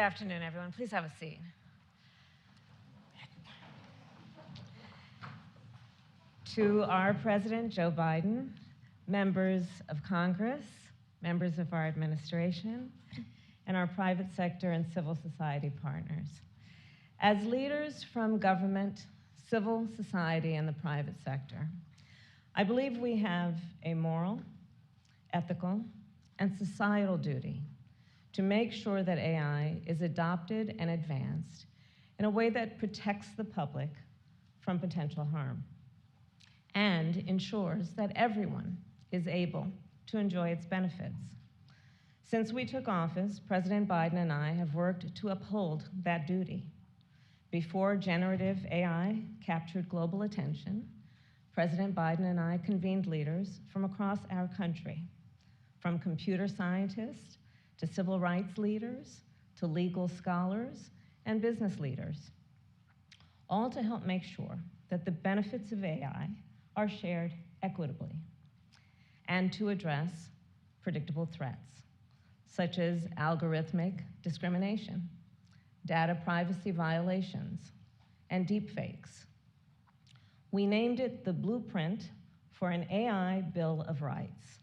afternoon, everyone. Please have a seat. To our President, Joe Biden, members of Congress, members of our administration, and our private sector and civil society partners. As leaders from government, civil society, and the private sector, I believe we have a moral, ethical, and societal duty to make sure that AI is adopted and advanced in a way that protects the public from potential harm and ensures that everyone is able to enjoy its benefits. Since we took office, President Biden and I have worked to uphold that duty. Before generative AI captured global attention, President Biden and I convened leaders from across our country, from computer scientists to civil rights leaders to legal scholars and business leaders, all to help make sure that the benefits of AI are shared equitably and to address predictable threats, such as algorithmic discrimination, data privacy violations, and deepfakes. We named it the Blueprint for an AI Bill of Rights,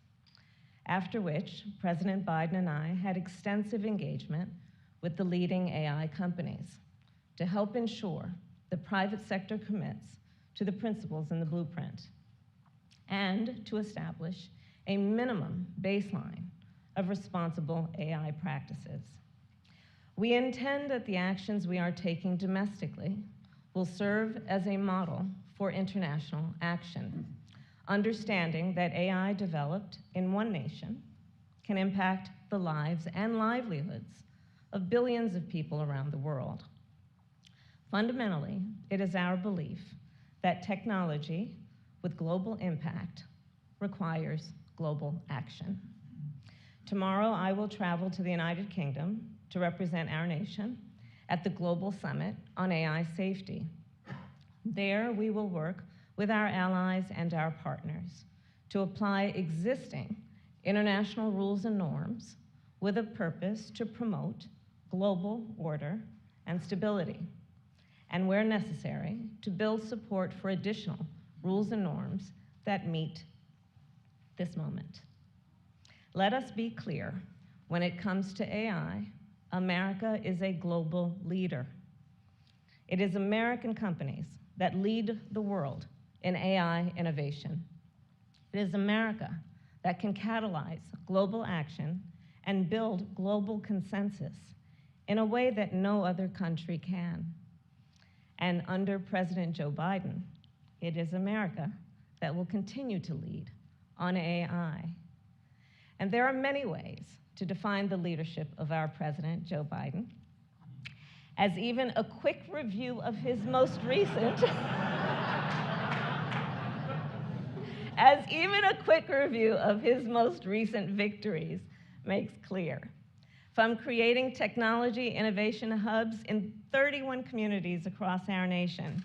after which President Biden and I had extensive engagement with the leading AI companies to help ensure the private sector commits to the principles in the blueprint and to establish a minimum baseline of responsible AI practices. We intend that the actions we are taking domestically will serve as a model for international action, understanding that AI developed in one nation can impact the lives and livelihoods of billions of people around the world. Fundamentally, it is our belief that technology with global impact requires global action. Tomorrow, I will travel to the United Kingdom to represent our nation at the Global Summit on AI Safety. There, we will work with our allies and our partners to apply existing international rules and norms with a purpose to promote global order and stability, and where necessary, to build support for additional rules and norms that meet this moment. Let us be clear, when it comes to AI, America is a global leader. It is American companies that lead the world in AI innovation. It is America that can catalyze global action and build global consensus in a way that no other country can. And under President Joe Biden, it is America that will continue to lead on AI. And there are many ways to define the leadership of our President, Joe Biden. As even a quick review of his most recent victories makes clear. From creating technology innovation hubs in 31 communities across our nation,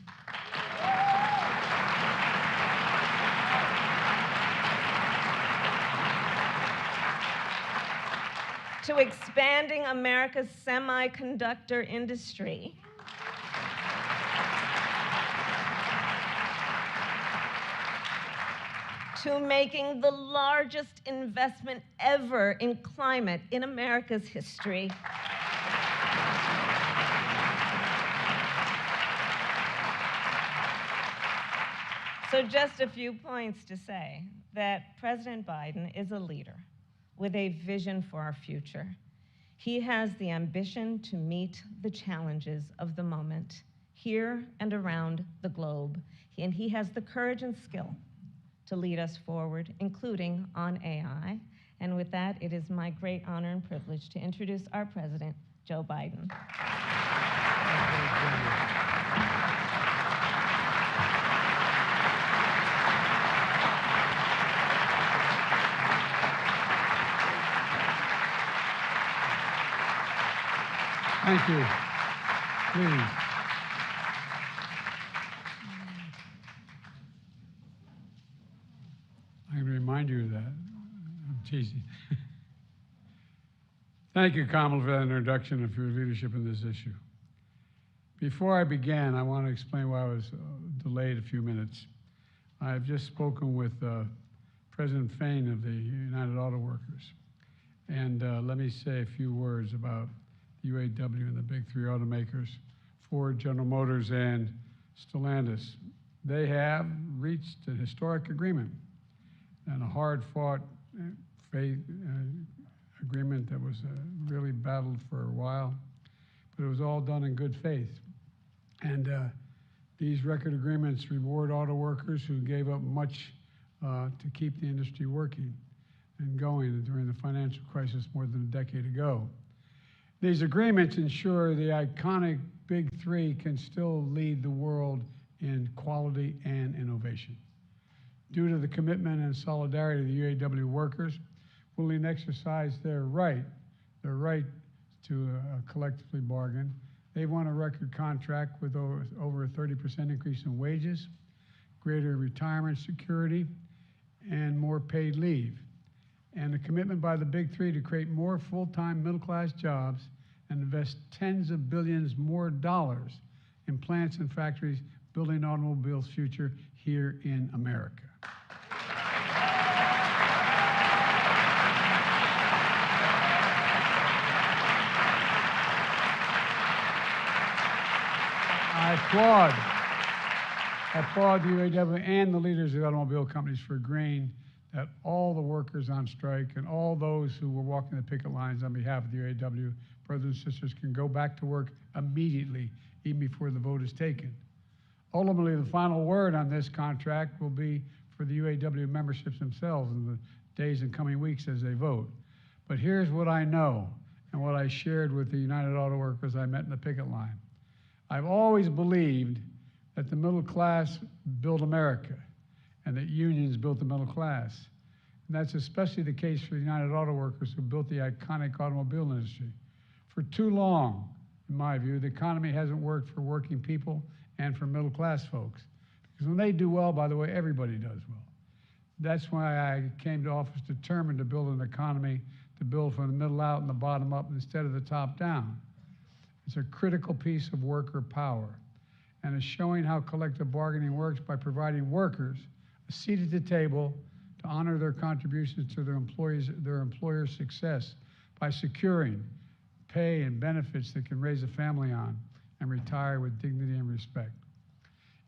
to expanding America's semiconductor industry, to making the largest investment ever in climate in America's history. So just a few points to say that President Biden is a leader with a vision for our future. He has the ambition to meet the challenges of the moment here and around the globe. And he has the courage and skill to lead us forward, including on AI. And with that, it is my great honor and privilege to introduce our President, Joe Biden. Thank you. Please. I remind you of that. I'm teasing. Thank you, Kamal, for that introduction and for your leadership in this issue. Before I begin, I want to explain why I was delayed a few minutes. I've just spoken with President Fain of the United Auto Workers. And let me say a few words about the UAW and the big three automakers, Ford, General Motors, and Stellantis. They have reached a historic agreement and a hard-fought agreement that was really battled for a while, but it was all done in good faith. And these record agreements reward auto workers who gave up much to keep the industry working and going during the financial crisis more than a decade ago. These agreements ensure the iconic Big Three can still lead the world in quality and innovation. Due to the commitment and solidarity of the UAW workers, willing to exercise their right to collectively bargain, they won a record contract with over a 30% increase in wages, greater retirement security, and more paid leave. And the commitment by the Big Three to create more full-time middle-class jobs and invest tens of billions more dollars in plants and factories building automobiles' future here in America. I applaud the UAW and the leaders of the automobile companies for agreeing that all the workers on strike and all those who were walking the picket lines on behalf of the UAW, brothers and sisters, can go back to work immediately, even before the vote is taken. Ultimately, the final word on this contract will be for the UAW memberships themselves in the days and coming weeks as they vote. But here's what I know and what I shared with the United Auto Workers I met in the picket line. I've always believed that the middle class built America and that unions built the middle class. And that's especially the case for the United Auto Workers, who built the iconic automobile industry. For too long, in my view, the economy hasn't worked for working people and for middle class folks. Because when they do well, by the way, everybody does well. That's why I came to office determined to build an economy to build from the middle out and the bottom up instead of the top down. It's a critical piece of worker power, and is showing how collective bargaining works by providing workers a seat at the table to honor their contributions to their employer's success by securing pay and benefits that can raise a family on and retire with dignity and respect.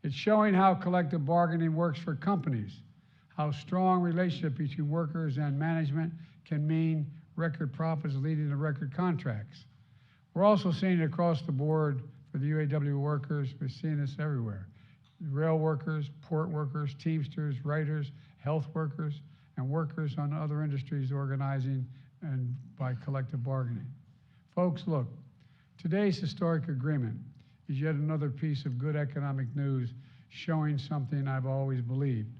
It's showing how collective bargaining works for companies, how strong relationship between workers and management can mean record profits leading to record contracts. We're also seeing it across the board for the UAW workers. We're seeing this everywhere. Rail workers, port workers, Teamsters, writers, health workers, and workers on other industries organizing and by collective bargaining. Folks, look, today's historic agreement is yet another piece of good economic news showing something I've always believed.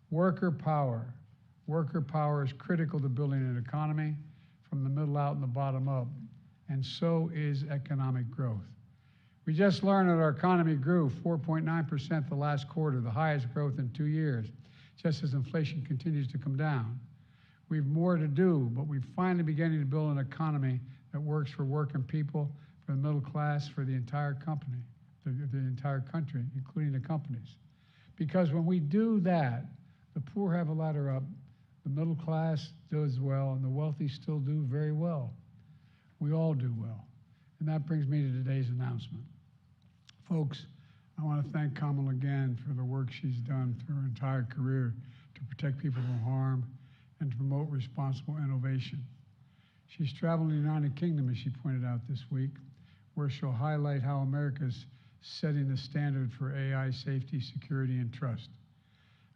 Worker power is critical to building an economy from the middle out and the bottom up, and so is economic growth. We just learned that our economy grew 4.9% the last quarter, the highest growth in 2 years, just as inflation continues to come down. We have more to do, but we're finally beginning to build an economy that works for working people, for the middle class, for the entire company, the entire country, including the companies. Because when we do that, the poor have a ladder up, the middle class does well, and the wealthy still do very well. We all do well. And that brings me to today's announcement. Folks, I want to thank Kamal again for the work she's done through her entire career to protect people from harm and to promote responsible innovation. She's traveling to the United Kingdom, as she pointed out this week, where she'll highlight how America's setting the standard for AI safety, security, and trust.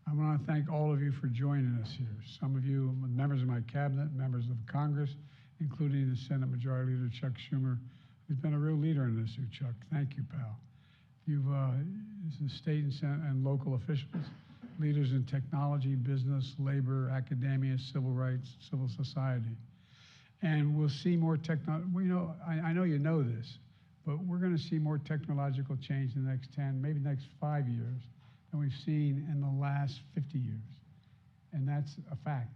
I want to thank all of you for joining us here. Some of you, members of my cabinet, members of Congress, including the Senate Majority Leader Chuck Schumer, who's been a real leader in this, Chuck. Thank you, pal. You've state and Senate and local officials, leaders in technology, business, labor, academia, civil rights, civil society. And we'll see more technology. I know you know this, but we're going to see more technological change in the next 10, maybe the next 5 years than we've seen in the last 50 years. And that's a fact.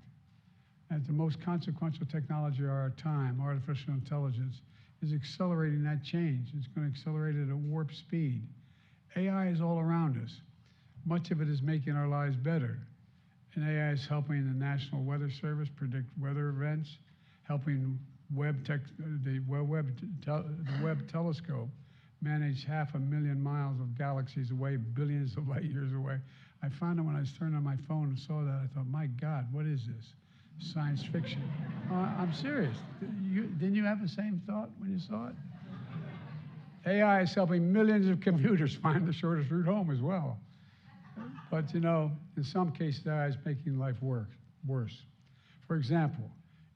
As the most consequential technology of our time, artificial intelligence, is accelerating that change. It's going to accelerate it at warp speed. AI is all around us. Much of it is making our lives better. And AI is helping the National Weather Service predict weather events, helping the Webb telescope manage 500,000 miles of galaxies away, billions of light years away. I found it when I turned on my phone and saw that. I thought, my God, what is this? Science fiction. I'm serious. Didn't you have the same thought when you saw it? AI is helping millions of commuters find the shortest route home as well. But you know, in some cases, AI is making life worse. For example,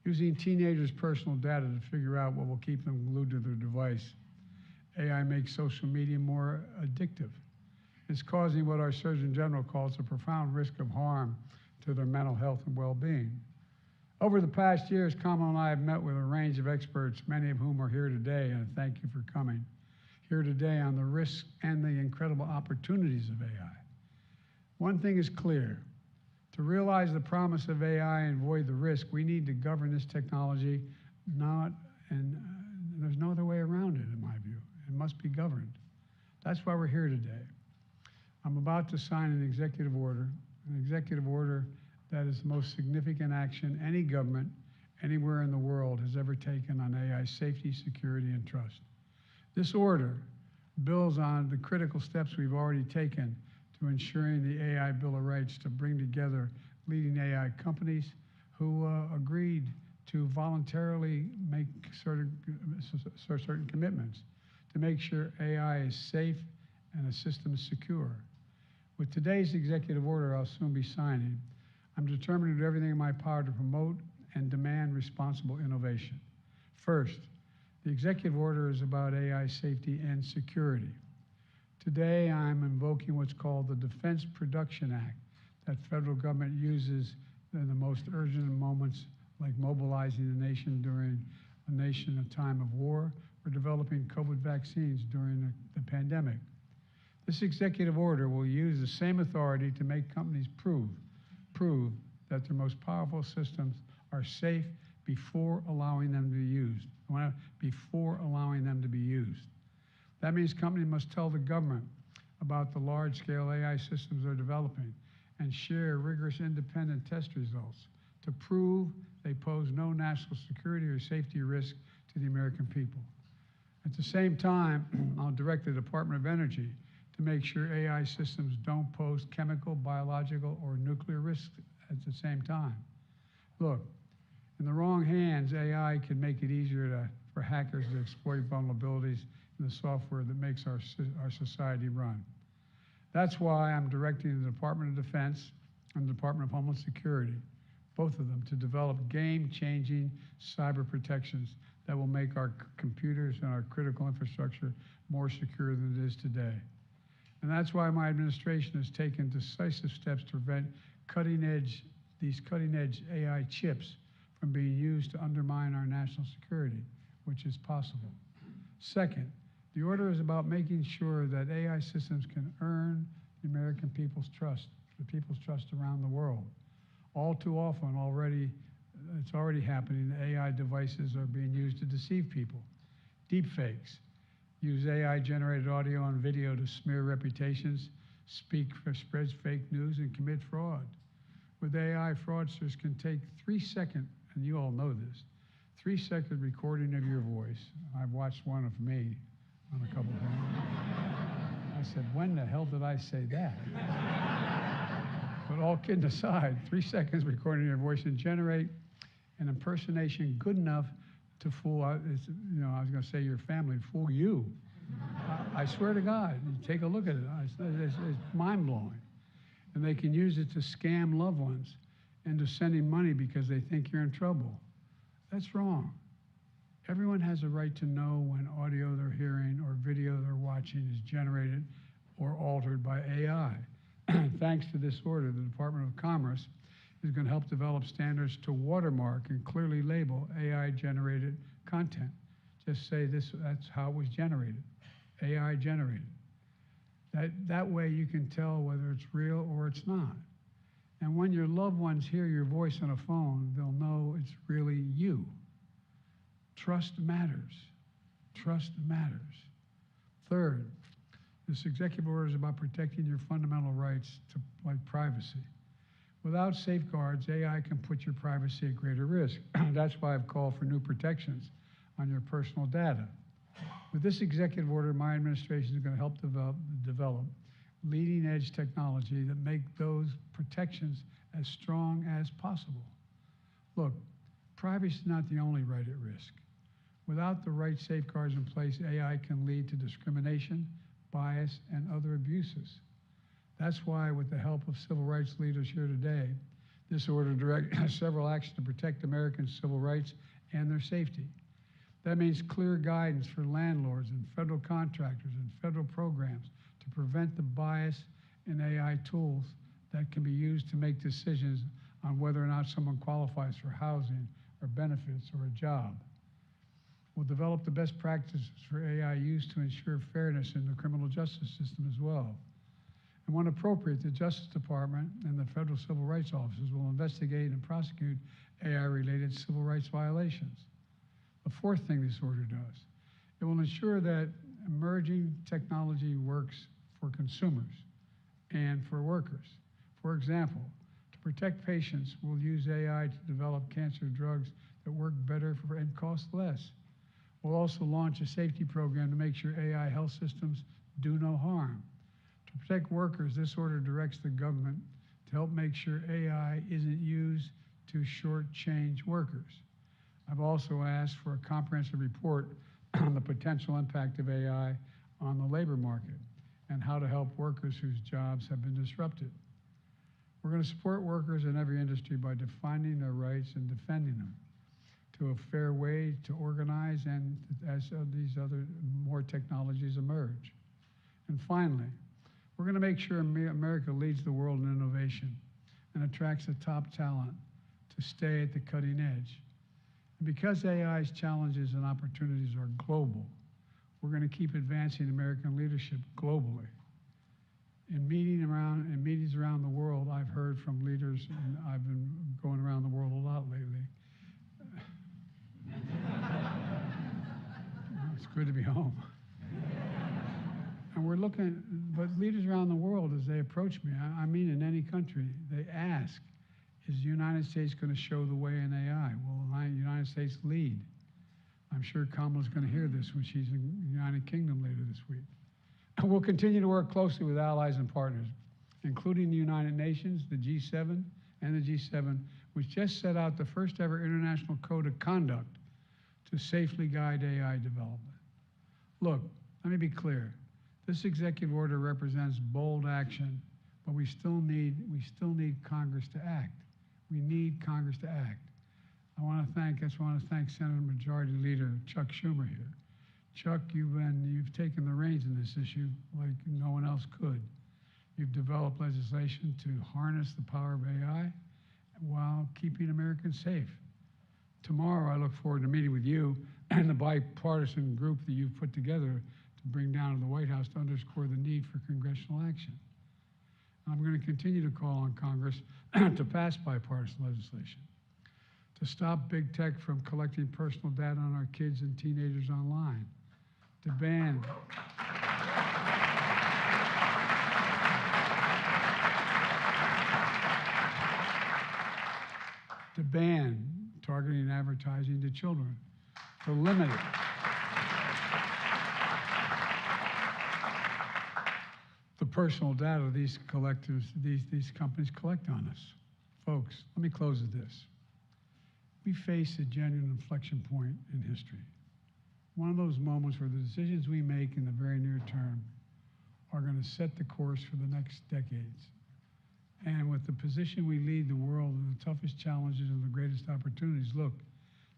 using teenagers' personal data to figure out what will keep them glued to their device. AI makes social media more addictive. It's causing what our Surgeon General calls a profound risk of harm to their mental health and well-being. Over the past years, Kamal and I have met with a range of experts, many of whom are here today, and thank you for coming. Here today on the risks and the incredible opportunities of AI. One thing is clear. To realize the promise of AI and avoid the risk, we need to govern this technology, there's no other way around it, in my view. It must be governed. That's why we're here today. I'm about to sign an executive order that is the most significant action any government anywhere in the world has ever taken on AI safety, security, and trust. This order builds on the critical steps we've already taken to ensuring the AI Bill of Rights to bring together leading AI companies who agreed to voluntarily make certain commitments to make sure AI is safe and the system is secure. With today's executive order I'll soon be signing, I'm determined to do everything in my power to promote and demand responsible innovation. First, the executive order is about AI safety and security. Today, I'm invoking what's called the Defense Production Act that federal government uses in the most urgent moments, like mobilizing the nation during a time of war or developing COVID vaccines during the pandemic. This executive order will use the same authority to make companies prove that their most powerful systems are safe before allowing them to be used. That means companies must tell the government about the large-scale AI systems they're developing and share rigorous independent test results to prove they pose no national security or safety risk to the American people. At the same time, I'll direct the Department of Energy to make sure AI systems don't pose chemical, biological, or nuclear risks at the same time. Look, in the wrong hands, AI can make it easier for hackers to exploit vulnerabilities in the software that makes our society run. That's why I'm directing the Department of Defense and the Department of Homeland Security, both of them, to develop game-changing cyber protections that will make our computers and our critical infrastructure more secure than it is today. And that's why my administration has taken decisive steps to prevent these cutting-edge AI chips from being used to undermine our national security, which is possible. Second, the order is about making sure that AI systems can earn the American people's trust, the people's trust around the world. All too often it's already happening, AI devices are being used to deceive people. Deepfakes use AI-generated audio and video to smear reputations, spread fake news, and commit fraud. With AI, fraudsters can take 3 seconds, and you all know this, 3-second recording of your voice. I've watched one of me on a couple of things. I said, when the hell did I say that? But all kidding aside, 3 seconds recording your voice and generate an impersonation good enough to fool, I was going to say your family, fool you. I swear to God, take a look at it. It's mind-blowing. And they can use it to scam loved ones into sending money because they think you're in trouble. That's wrong. Everyone has a right to know when audio they're hearing or video they're watching is generated or altered by AI. Thanks to this order, the Department of Commerce is going to help develop standards to watermark and clearly label AI-generated content. Just say that's how it was generated, AI generated. That way you can tell whether it's real or it's not. And when your loved ones hear your voice on a phone, they'll know it's really you. Trust matters. Trust matters. Third, this executive order is about protecting your fundamental rights to, like privacy. Without safeguards, AI can put your privacy at greater risk. That's why I've called for new protections on your personal data. With this executive order, my administration is going to help develop leading-edge technology that make those protections as strong as possible. Look, privacy is not the only right at risk. Without the right safeguards in place, AI can lead to discrimination, bias, and other abuses. That's why, with the help of civil rights leaders here today, this order directs several actions to protect American civil rights and their safety. That means clear guidance for landlords and federal contractors and federal programs to prevent the bias in AI tools that can be used to make decisions on whether or not someone qualifies for housing or benefits or a job. We'll develop the best practices for AI use to ensure fairness in the criminal justice system as well. And when appropriate, the Justice Department and the federal civil rights offices will investigate and prosecute AI-related civil rights violations. The fourth thing this order does, it will ensure that emerging technology works for consumers and for workers. For example, to protect patients, we'll use AI to develop cancer drugs that work better and cost less. We'll also launch a safety program to make sure AI health systems do no harm. To protect workers, this order directs the government to help make sure AI isn't used to shortchange workers. I've also asked for a comprehensive report on the potential impact of AI on the labor market and how to help workers whose jobs have been disrupted. We're going to support workers in every industry by defining their rights and defending them to a fair way to organize and as these other more technologies emerge. And finally, we're going to make sure America leads the world in innovation and attracts the top talent to stay at the cutting edge. And because AI's challenges and opportunities are global, we're going to keep advancing American leadership globally. In meetings around the world, I've heard from leaders, and I've been going around the world a lot lately. It's good to be home. And we're looking, but leaders around the world, as they approach me, I mean in any country, they ask, is the United States going to show the way in AI? Will the United States lead? I'm sure Kamala's going to hear this when she's in the United Kingdom later this week. And we'll continue to work closely with allies and partners, including the United Nations, the G7, and the G7, which just set out the first ever international code of conduct to safely guide AI development. Look, let me be clear. This executive order represents bold action, but we still need Congress to act. We need Congress to act. I want to thank Senate Majority Leader Chuck Schumer here. Chuck, you've taken the reins in this issue like no one else could. You've developed legislation to harness the power of AI while keeping Americans safe. Tomorrow, I look forward to meeting with you and the bipartisan group that you've put together to bring down to the White House to underscore the need for congressional action. I'm going to continue to call on Congress to pass bipartisan legislation, to stop big tech from collecting personal data on our kids and teenagers online, to ban targeting advertising to children, to limit it. The personal data these companies collect on us. Folks, let me close with this. We face a genuine inflection point in history. One of those moments where the decisions we make in the very near term are going to set the course for the next decades. And with the position we lead the world in the toughest challenges and the greatest opportunities, look,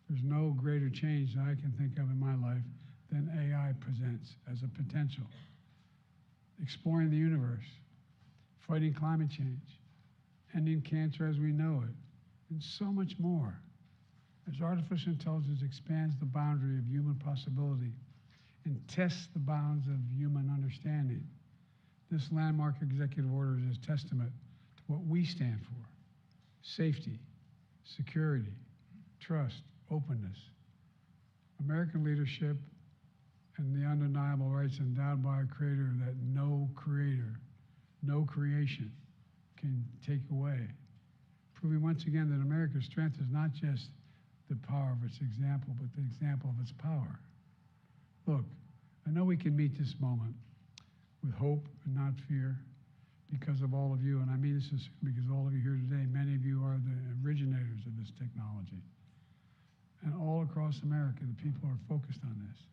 there's no greater change that I can think of in my life than AI presents as a potential. Exploring the universe, fighting climate change, ending cancer as we know it, and so much more. As artificial intelligence expands the boundary of human possibility and tests the bounds of human understanding, this landmark executive order is a testament to what we stand for. safety, security, trust, openness. American leadership and the undeniable rights endowed by a creator that no creator, no creation can take away. Proving once again that America's strength is not just the power of its example, but the example of its power. Look, I know we can meet this moment with hope and not fear because of all of you, and I mean this sincerely because all of you here today, many of you are the originators of this technology. And all across America, the people are focused on this.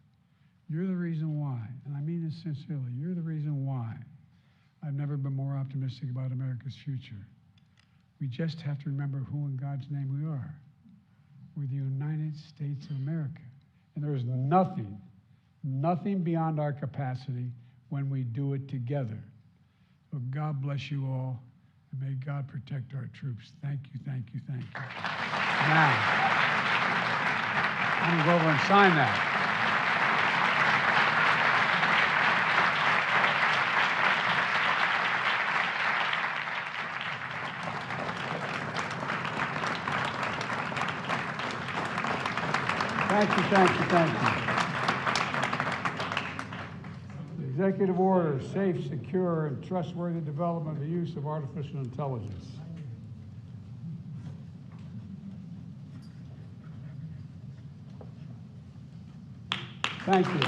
You're the reason why, and I mean this sincerely, you're the reason why I've never been more optimistic about America's future. We just have to remember who in God's name we are. We're the United States of America. And there is nothing beyond our capacity when we do it together. So God bless you all, and may God protect our troops. Thank you, thank you, thank you. Now, I'm going to go over and sign that. Thank you, thank you, thank you. The executive order, safe, secure, and trustworthy development of the use of artificial intelligence. Thank you.